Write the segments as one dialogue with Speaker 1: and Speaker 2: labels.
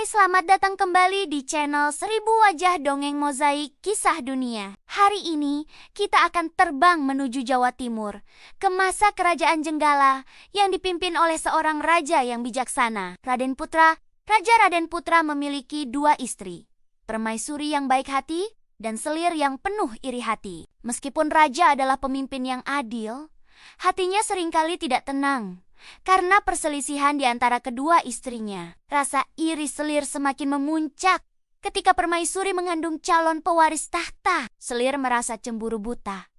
Speaker 1: Hai, selamat datang kembali di channel 1000 Wajah Dongeng Mozaik Kisah Dunia. Hari ini kita akan terbang menuju Jawa Timur, ke masa kerajaan Jenggala yang dipimpin oleh seorang raja yang bijaksana, Raden Putra. Raja Raden Putra memiliki dua istri, permaisuri yang baik hati dan selir yang penuh iri hati. Meskipun raja adalah pemimpin yang adil, hatinya seringkali tidak tenang karena perselisihan di antara kedua istrinya. Rasa iri selir semakin memuncak ketika permaisuri mengandung calon pewaris tahta. Selir merasa cemburu buta.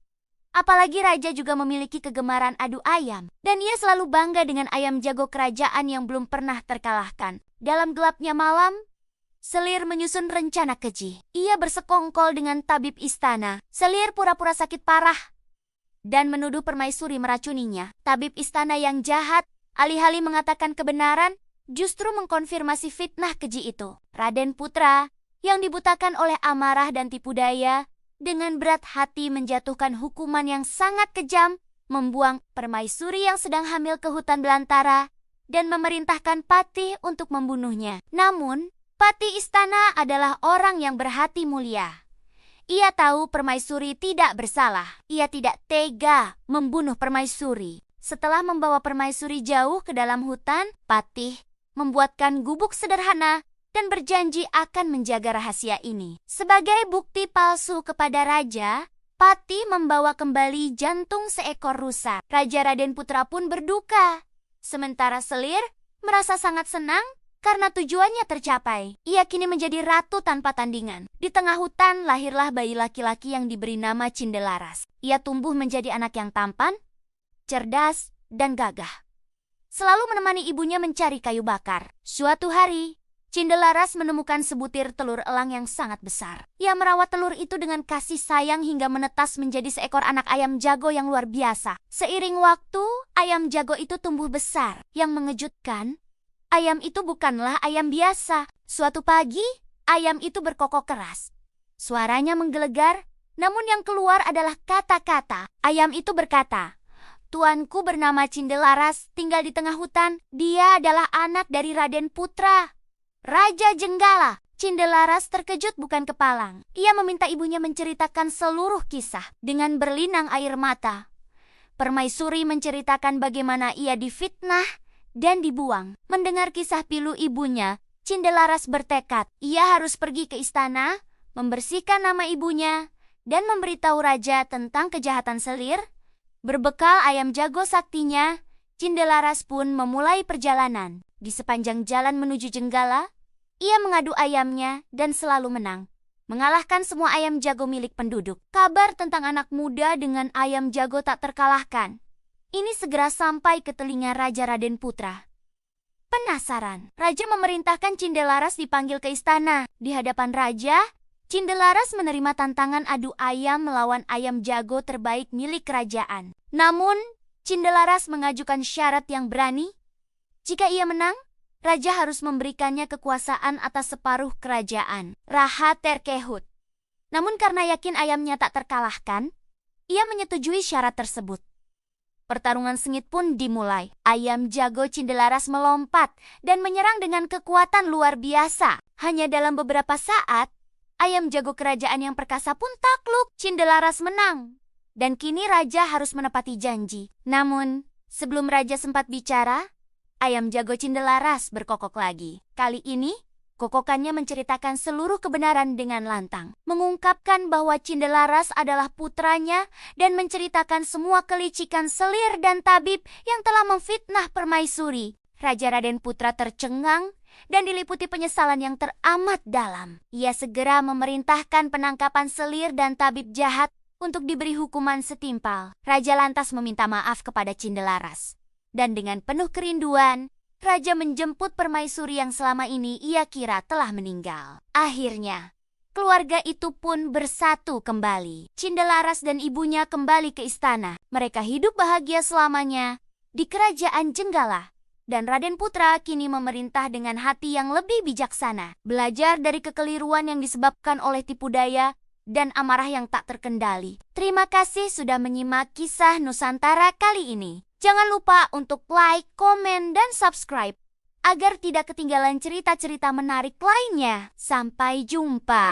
Speaker 1: Apalagi raja juga memiliki kegemaran adu ayam, dan ia selalu bangga dengan ayam jago kerajaan yang belum pernah terkalahkan. Dalam gelapnya malam, Selir menyusun rencana keji. Ia bersekongkol dengan tabib istana. Selir pura-pura sakit parah dan menuduh permaisuri meracuninya. Tabib istana yang jahat, alih-alih mengatakan kebenaran, justru mengkonfirmasi fitnah keji itu. Raden Putra, yang dibutakan oleh amarah dan tipu daya, dengan berat hati menjatuhkan hukuman yang sangat kejam, membuang permaisuri yang sedang hamil ke hutan belantara, dan memerintahkan Patih untuk membunuhnya. Namun, Patih istana adalah orang yang berhati mulia. Ia tahu permaisuri tidak bersalah. Ia tidak tega membunuh permaisuri. Setelah membawa permaisuri jauh ke dalam hutan, Patih membuatkan gubuk sederhana dan berjanji akan menjaga rahasia ini. Sebagai bukti palsu kepada raja, Patih membawa kembali jantung seekor rusa. Raja Raden Putra pun berduka. Sementara Selir merasa sangat senang karena tujuannya tercapai. Ia kini menjadi ratu tanpa tandingan. Di tengah hutan lahirlah bayi laki-laki yang diberi nama Cindelaras. Ia tumbuh menjadi anak yang tampan, cerdas, dan gagah. Selalu menemani ibunya mencari kayu bakar. Suatu hari, Cindelaras menemukan sebutir telur elang yang sangat besar. Ia merawat telur itu dengan kasih sayang hingga menetas menjadi seekor anak ayam jago yang luar biasa. Seiring waktu, ayam jago itu tumbuh besar. Yang mengejutkan, ayam itu bukanlah ayam biasa. Suatu pagi, ayam itu berkokok keras. Suaranya menggelegar, namun yang keluar adalah kata-kata. Ayam itu berkata, "Tuanku bernama Cindelaras, tinggal di tengah hutan. Dia adalah anak dari Raden Putra, Raja Jenggala." Cindelaras terkejut bukan kepalang. Ia meminta ibunya menceritakan seluruh kisah. Dengan berlinang air mata, permaisuri menceritakan bagaimana ia difitnah dan dibuang. Mendengar kisah pilu ibunya, Cindelaras bertekad. Ia harus pergi ke istana, membersihkan nama ibunya, dan memberitahu raja tentang kejahatan Selir. Berbekal ayam jago saktinya, Cindelaras pun memulai perjalanan. Di sepanjang jalan menuju Jenggala, ia mengadu ayamnya dan selalu menang, mengalahkan semua ayam jago milik penduduk. Kabar tentang anak muda dengan ayam jago tak terkalahkan ini segera sampai ke telinga Raja Raden Putra. Penasaran, raja memerintahkan Cindelaras dipanggil ke istana. Di hadapan raja, Cindelaras menerima tantangan adu ayam melawan ayam jago terbaik milik kerajaan. Namun, Cindelaras mengajukan syarat yang berani. Jika ia menang, raja harus memberikannya kekuasaan atas separuh kerajaan, Raha Terkehut. Namun karena yakin ayamnya tak terkalahkan, ia menyetujui syarat tersebut. Pertarungan sengit pun dimulai. Ayam jago Cindelaras melompat dan menyerang dengan kekuatan luar biasa. Hanya dalam beberapa saat, ayam jago kerajaan yang perkasa pun takluk. Cindelaras menang, dan kini raja harus menepati janji. Namun, sebelum raja sempat bicara, ayam jago Cindelaras berkokok lagi. Kali ini, kokokannya menceritakan seluruh kebenaran dengan lantang, mengungkapkan bahwa Cindelaras adalah putranya dan menceritakan semua kelicikan Selir dan tabib yang telah memfitnah permaisuri. Raja Raden Putra tercengang dan diliputi penyesalan yang teramat dalam. Ia segera memerintahkan penangkapan Selir dan tabib jahat untuk diberi hukuman setimpal. Raja lantas meminta maaf kepada Cindelaras, dan dengan penuh kerinduan, raja menjemput permaisuri yang selama ini ia kira telah meninggal. Akhirnya, keluarga itu pun bersatu kembali. Cindelaras dan ibunya kembali ke istana. Mereka hidup bahagia selamanya di kerajaan Jenggala. Dan Raden Putra kini memerintah dengan hati yang lebih bijaksana. Belajar dari kekeliruan yang disebabkan oleh tipu daya dan amarah yang tak terkendali. Terima kasih sudah menyimak kisah Nusantara kali ini. Jangan lupa untuk like, komen, dan subscribe agar tidak ketinggalan cerita-cerita menarik lainnya. Sampai jumpa.